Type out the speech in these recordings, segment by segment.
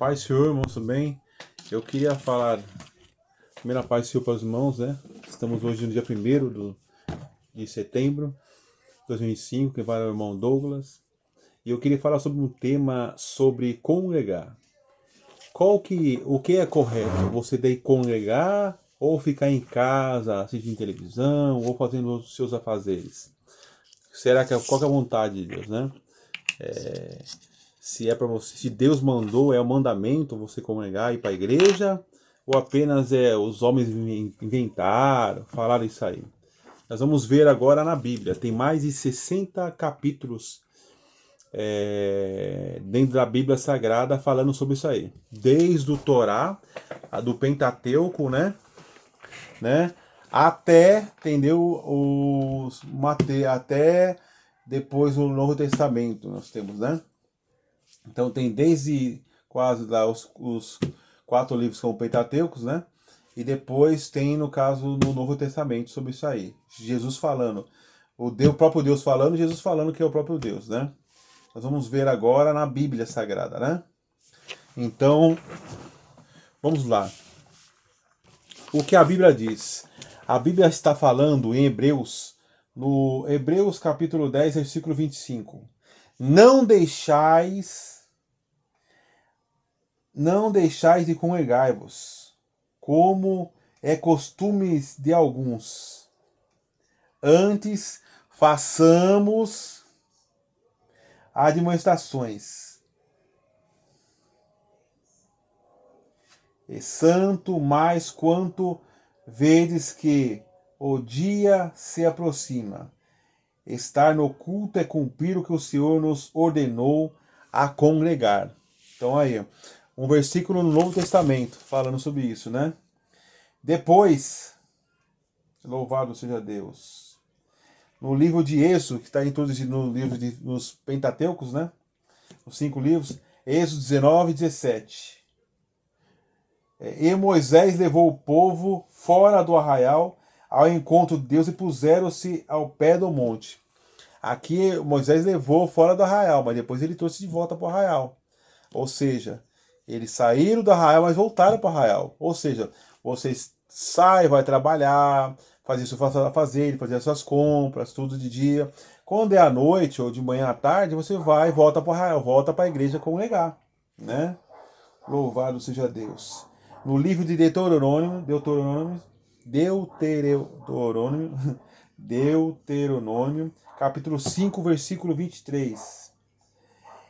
Paz, Senhor, irmãos, tudo bem? Eu queria falar, primeira paz, Senhor, para os irmãos, né? Estamos hoje no dia 1º de setembro de 2025, que vai o irmão Douglas. E eu queria falar sobre um tema sobre congregar. O que é correto? Você deve congregar ou ficar em casa assistindo televisão ou fazendo os seus afazeres? Qual que é a vontade de Deus, né? Se é para você, se Deus mandou, é o mandamento você congregar e ir para a igreja, ou apenas os homens inventaram, falaram isso aí. Nós vamos ver agora na Bíblia, tem mais de 60 capítulos dentro da Bíblia Sagrada falando sobre isso aí. Desde o Torá, do Pentateuco, né? Até, entendeu? Até depois o Novo Testamento nós temos, né? Então tem desde quase lá os 4 livros que são pentateucos, né? E depois tem, no caso, no Novo Testamento sobre isso aí. Jesus falando. O próprio Deus falando, Jesus falando que é o próprio Deus, né? Nós vamos ver agora na Bíblia Sagrada, né? Então, vamos lá. O que a Bíblia diz? A Bíblia está falando em Hebreus, no Hebreus capítulo 10, versículo 25. Não deixais de congregar-vos, como é costume de alguns. Antes, façamos admoestações. E santo mais quanto vedes que o dia se aproxima. Estar no culto é cumprir o que o Senhor nos ordenou a congregar. Então aí, um versículo no Novo Testamento falando sobre isso, né? Depois, louvado seja Deus. No livro de Êxodo, que está introduzido no livro nos Pentateucos, né? Os 5 livros, Êxodo 19 e 17. E Moisés levou o povo fora do arraial ao encontro de Deus e puseram-se ao pé do monte. Aqui Moisés levou fora do arraial, mas depois ele trouxe de volta para o arraial. Ou seja, eles saíram do arraial, mas voltaram para o arraial. Ou seja, vocês saem, vai trabalhar, fazer as suas compras, tudo de dia. Quando é à noite ou de manhã à tarde, você vai e volta para o arraial, volta para a igreja congregar, né? Louvado seja Deus. No livro de Deuteronômio, capítulo 5, versículo 23.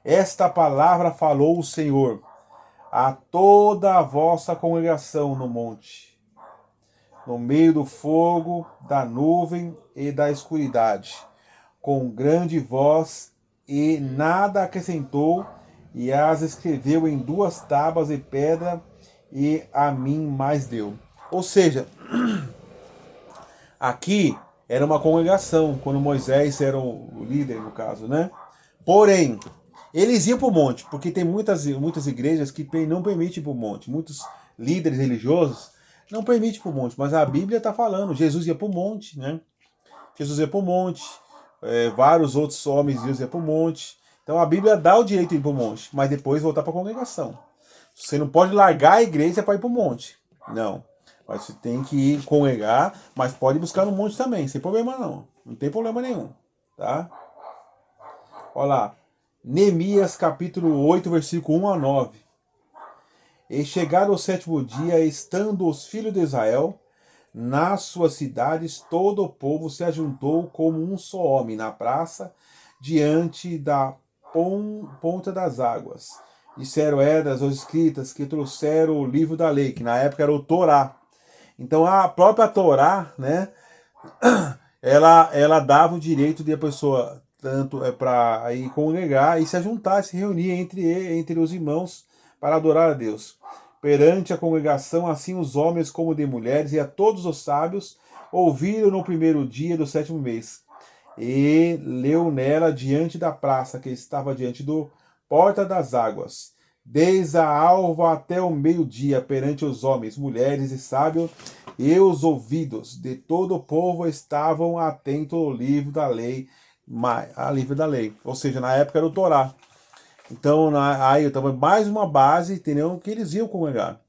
Esta palavra falou o Senhor a toda a vossa congregação no monte, no meio do fogo, da nuvem e da escuridade, com grande voz, e nada acrescentou, e as escreveu em 2 tábuas de pedra, e a mim mais deu. Ou seja, aqui era uma congregação, quando Moisés era o líder, no caso, né? Porém, eles iam para o monte, porque tem muitas igrejas que não permitem ir para o monte. Muitos líderes religiosos não permitem ir para o monte, mas a Bíblia está falando, Jesus ia para o monte, né? Jesus ia para o monte, vários outros homens iam para o monte. Então a Bíblia dá o direito de ir para o monte, mas depois voltar para a congregação. Você não pode largar a igreja para ir para o monte. Não. Mas você tem que ir congregar, mas pode buscar no monte também, sem problema não. Não tem problema nenhum. Tá? Olha lá. Neemias capítulo 8, versículo 1 a 9. E chegado o 7º dia, estando os filhos de Israel nas suas cidades, todo o povo se ajuntou como um só homem na praça, diante da ponta das águas. Disseram Esdras, os escritas, que trouxeram o livro da lei, que na época era o Torá. Então a própria Torá, né, ela dava o direito de a pessoa tanto para ir congregar e se juntar, se reunir entre os irmãos para adorar a Deus. Perante a congregação, assim os homens como de mulheres, e a todos os sábios, ouviram no 1º dia do 7º mês. E leu nela diante da praça, que estava diante do porta das águas, desde a alva até o meio-dia, perante os homens, mulheres e sábios, e os ouvidos de todo o povo estavam atentos ao livro da lei, Ou seja, na época era o Torá. Então, aí eu tava mais uma base, entendeu? Que eles iam congregar.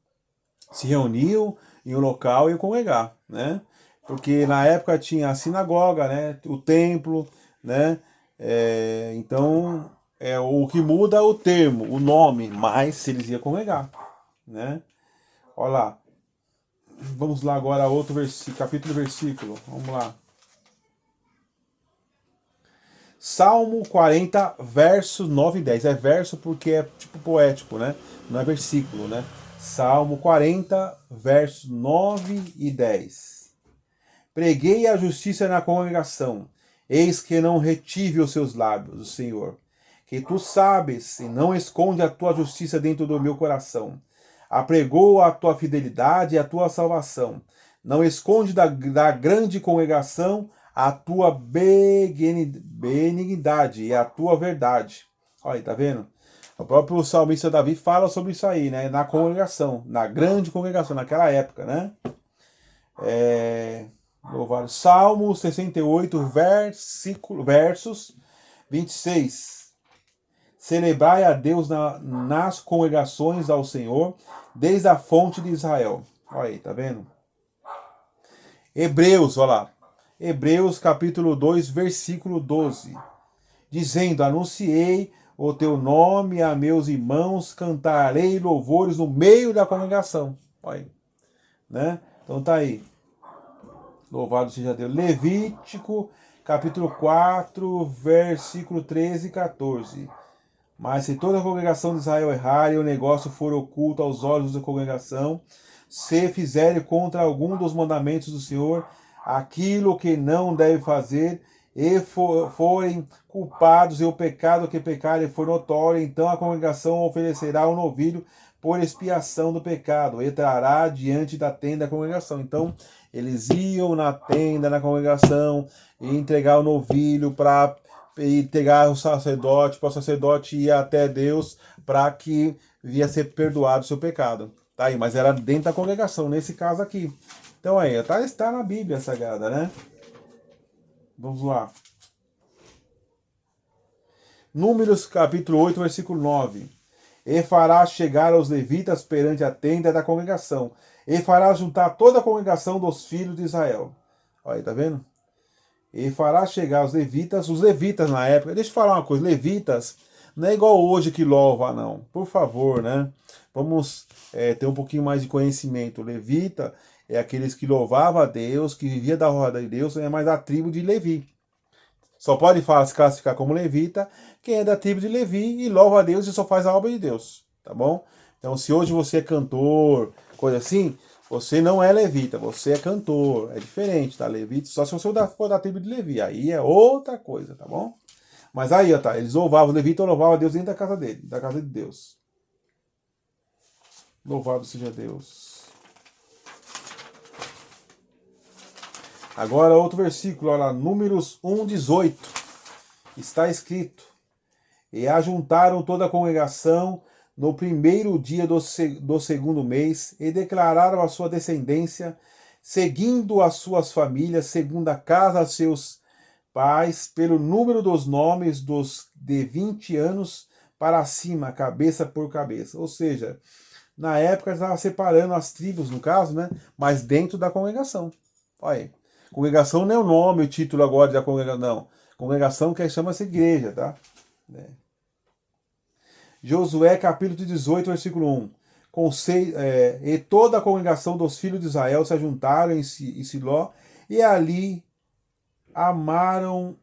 Se reuniam em um local e iam congregar, né? Porque na época tinha a sinagoga, né? O templo, né? Então, o que muda é o termo, o nome, mas se eles iam congregar, né? Olha lá. Vamos lá agora, outro versículo, capítulo e versículo. Vamos lá. Salmo 40, versos 9 e 10. É verso porque é tipo poético, né? Não é versículo, né? Salmo 40, versos 9 e 10. Preguei a justiça na congregação, eis que não retive os seus lábios, o Senhor. Que tu sabes e não esconde a tua justiça dentro do meu coração. Apregou a tua fidelidade e a tua salvação. Não esconde da grande congregação a tua benignidade e a tua verdade. Olha aí, tá vendo? O próprio salmista Davi fala sobre isso aí, né? Na congregação, na grande congregação, naquela época, né? Louvado. Salmo 68, versos 26. Celebrai a Deus nas congregações ao Senhor, desde a fonte de Israel. Olha aí, tá vendo? Hebreus, olha lá. Hebreus capítulo 2, versículo 12. Dizendo, anunciei o teu nome a meus irmãos, cantarei louvores no meio da congregação. Olha aí, né? Então tá aí. Louvado seja Deus. Levítico capítulo 4, versículo 13 e 14. Mas se toda a congregação de Israel errar e o negócio for oculto aos olhos da congregação, se fizerem contra algum dos mandamentos do Senhor aquilo que não deve fazer, e forem culpados e o pecado que pecarem for notório, então a congregação oferecerá um novilho por expiação do pecado, e trará diante da tenda da congregação. Então, eles iam na tenda, na congregação, e entregar o novilho para entregar o sacerdote, para o sacerdote ir até Deus para que via ser perdoado o seu pecado. Tá aí, mas era dentro da congregação, nesse caso aqui. Então aí, está na Bíblia Sagrada, né? Vamos lá. Números capítulo 8, versículo 9. E fará chegar os levitas perante a tenda da congregação, e fará juntar toda a congregação dos filhos de Israel. Olha aí, tá vendo? E fará chegar os levitas na época. Deixa eu falar uma coisa, levitas não é igual hoje que louva, não. Por favor, né? Vamos ter um pouquinho mais de conhecimento. Levita é aqueles que louvavam a Deus, que vivia da roda de Deus, é mais a tribo de Levi. Só pode se classificar como levita quem é da tribo de Levi e louva a Deus e só faz a obra de Deus, tá bom? Então, se hoje você é cantor, coisa assim, você não é levita, você é cantor, é diferente, tá? Levita, só se você for da tribo de Levi, aí é outra coisa, tá bom? Mas aí, ó, tá, eles louvavam, o levita louvava a Deus dentro da casa dele, da casa de Deus. Louvado seja Deus. Agora outro versículo, olha lá, Números 1:18. Está escrito: E ajuntaram toda a congregação no primeiro dia do segundo mês, e declararam a sua descendência, seguindo as suas famílias, segundo a casa de seus pais, pelo número dos nomes dos de 20 anos para cima, cabeça por cabeça. Ou seja, na época estava separando as tribos, no caso, né? Mas dentro da congregação. Olha aí. Congregação não é o nome, o título agora da congregação, não. Congregação que chama-se igreja, tá? Josué capítulo 18, versículo 1. E toda a congregação dos filhos de Israel se ajuntaram em Siló, e ali amaram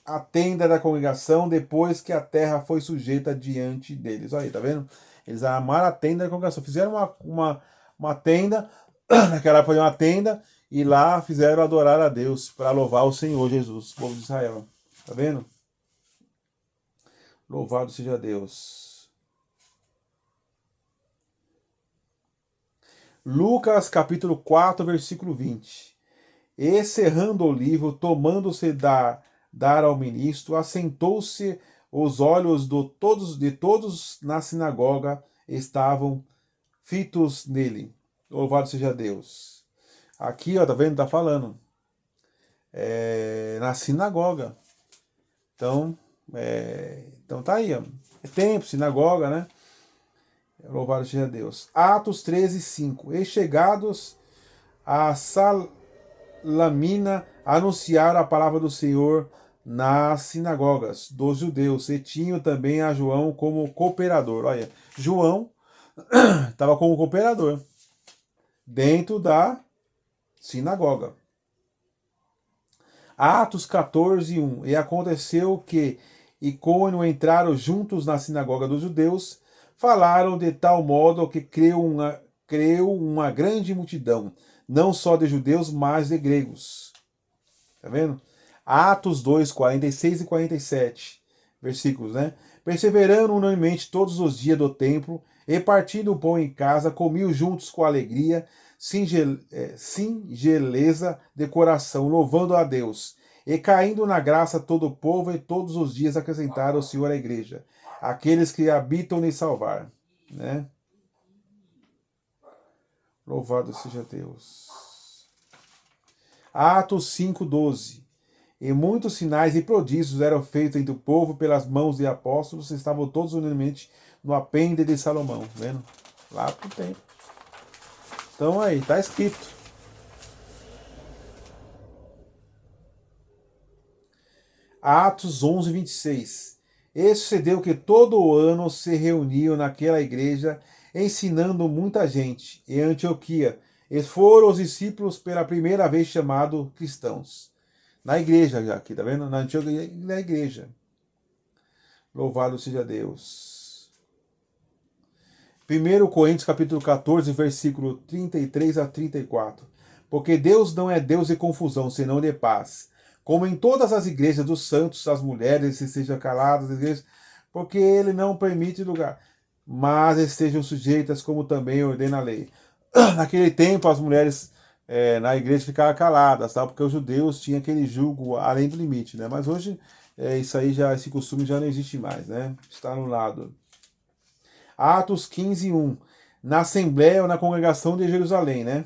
a tenda da congregação depois que a terra foi sujeita diante deles. Olha aí, tá vendo? Eles amaram a tenda da congregação. Fizeram uma tenda, naquela época uma tenda, e lá fizeram adorar a Deus, para louvar o Senhor Jesus, o povo de Israel. Tá vendo? Louvado seja Deus. Lucas capítulo 4, versículo 20. E cerrando o livro, tomando-se dar ao ministro, assentou-se, os olhos de todos na sinagoga estavam fitos nele. Louvado seja Deus. Aqui, ó, tá vendo? Tá falando. Na sinagoga. Então, Então tá aí, ó. É templo, sinagoga, né? Louvado seja Deus. Atos 13, 5. E chegados a Salamina, anunciaram a palavra do Senhor nas sinagogas dos judeus, e tinham também a João como cooperador. Olha, João estava como cooperador dentro da sinagoga. Atos 14, 1. E aconteceu que, e quando entraram juntos na sinagoga dos judeus, falaram de tal modo que creu uma grande multidão, não só de judeus, mas de gregos. Tá vendo? Atos 2, 46 e 47, versículos, né? Perseverando unanimemente todos os dias do templo, e partindo o pão em casa, comiam juntos com alegria, singeleza de coração, louvando a Deus. E caindo na graça todo o povo, e todos os dias acrescentaram o Senhor à igreja, aqueles que habitam lhe salvar. Né? Louvado seja Deus. Atos 5:12. E muitos sinais e prodígios eram feitos entre o povo pelas mãos de apóstolos, estavam todos unanimemente no apêndice de Salomão, vendo? Lá pro tempo. Então aí, tá escrito. Atos 11, 26. E sucedeu que todo o ano se reuniam naquela igreja, ensinando muita gente em Antioquia, e foram os discípulos pela primeira vez chamados cristãos. Na igreja já aqui, tá vendo? Na Antioquia, na igreja. Louvado seja Deus. 1 Coríntios capítulo 14, versículo 33 a 34. Porque Deus não é Deus de confusão, senão de paz. Como em todas as igrejas dos santos, as mulheres sejam caladas, as igrejas, porque ele não permite lugar, mas estejam sujeitas como também ordena a lei. Naquele tempo, as mulheres na igreja ficavam caladas, tá? Porque os judeus tinham aquele julgo além do limite, né? Mas hoje isso aí esse costume já não existe mais, né? Está anulado. Atos 15, 1. Na assembleia ou na congregação de Jerusalém, né?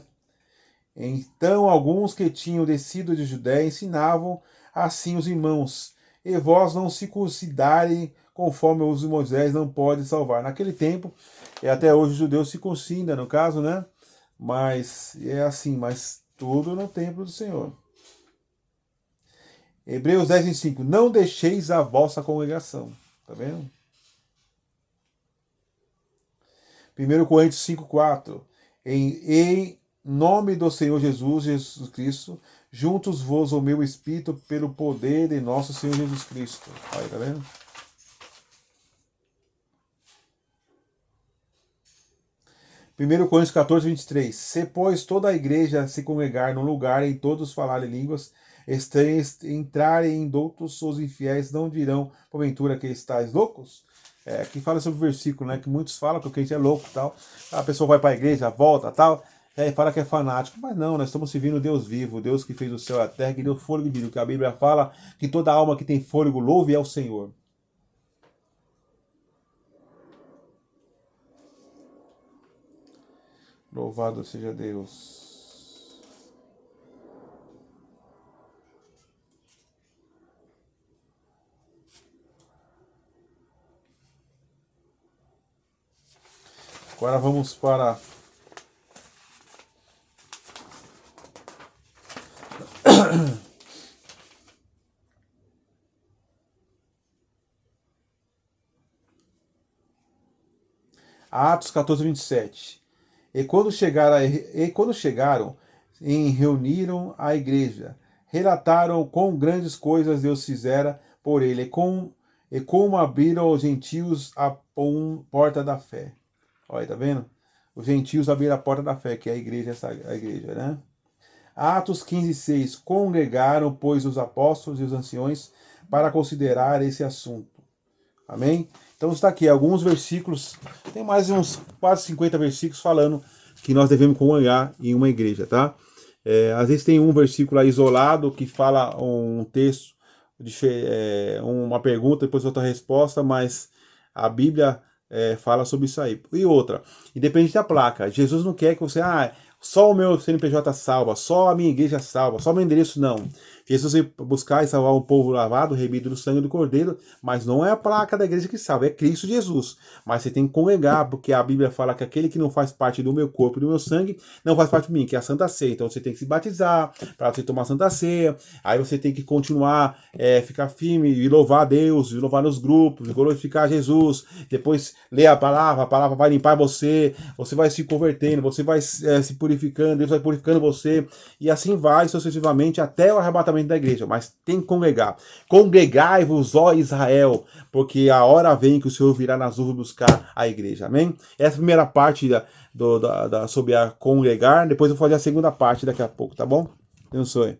Então alguns que tinham descido de Judéia ensinavam assim os irmãos: e vós não circuncidarem conforme o uso de Moisés não pode salvar. Naquele tempo, e até hoje os judeus circuncidam, no caso, né? Mas é assim, mas tudo no templo do Senhor. Hebreus 10, 25. Não deixeis a vossa congregação. Tá vendo? 1 Coríntios 5, 4. Em nome do Senhor Jesus Cristo, juntos vos o meu espírito pelo poder de nosso Senhor Jesus Cristo. Olha, tá vendo? Primeiro Coríntios 14, 23. Se, pois, toda a igreja se congregar num lugar e todos falarem línguas estranhas, entrarem em doutos, os infiéis não dirão, porventura, que estáis loucos? Aqui fala sobre o versículo, né? Que muitos falam que o crente é louco e tal. A pessoa vai para a igreja, volta tal. E aí fala que é fanático. Mas não, nós estamos servindo o Deus vivo, o Deus que fez o céu e a terra, que deu fôlego de vida. Que a Bíblia fala que toda alma que tem fôlego louve ao Senhor. Louvado seja Deus. Agora vamos para Atos 14, 27. E quando chegaram, reuniram a igreja, relataram quão grandes coisas Deus fizera por ele, e como abriram os gentios a porta da fé. Olha, tá vendo? Os gentios abriram a porta da fé, que é a igreja, né? Atos 15, 6. Congregaram, pois, os apóstolos e os anciões para considerar esse assunto. Amém? Então está aqui alguns versículos, tem mais uns quase 50 versículos falando que nós devemos congregar em uma igreja, tá? Às vezes tem um versículo aí isolado que fala um texto, uma pergunta, depois outra resposta, mas a Bíblia fala sobre isso aí. E outra, independente da placa, Jesus não quer que você, só o meu CNPJ salva, só a minha igreja salva, só o meu endereço não. Jesus veio buscar e salvar um povo lavado, remido do sangue do Cordeiro, mas não é a placa da igreja que salva, é Cristo Jesus. Mas você tem que congregar, porque a Bíblia fala que aquele que não faz parte do meu corpo e do meu sangue, não faz parte de mim, que é a Santa Ceia. Então você tem que se batizar para você tomar a Santa Ceia, aí você tem que continuar, ficar firme e louvar a Deus, e louvar nos grupos, glorificar Jesus, depois ler a palavra vai limpar você, você vai se convertendo, você vai se purificando, Deus vai purificando você, e assim vai sucessivamente até o arrebatamento da igreja. Mas tem que congregar. Congregai-vos, ó Israel, porque a hora vem que o Senhor virá nas nuvens buscar a igreja. Amém? Essa é a primeira parte sobre a congregar. Depois eu vou fazer a segunda parte daqui a pouco, tá bom? Deus abençoe.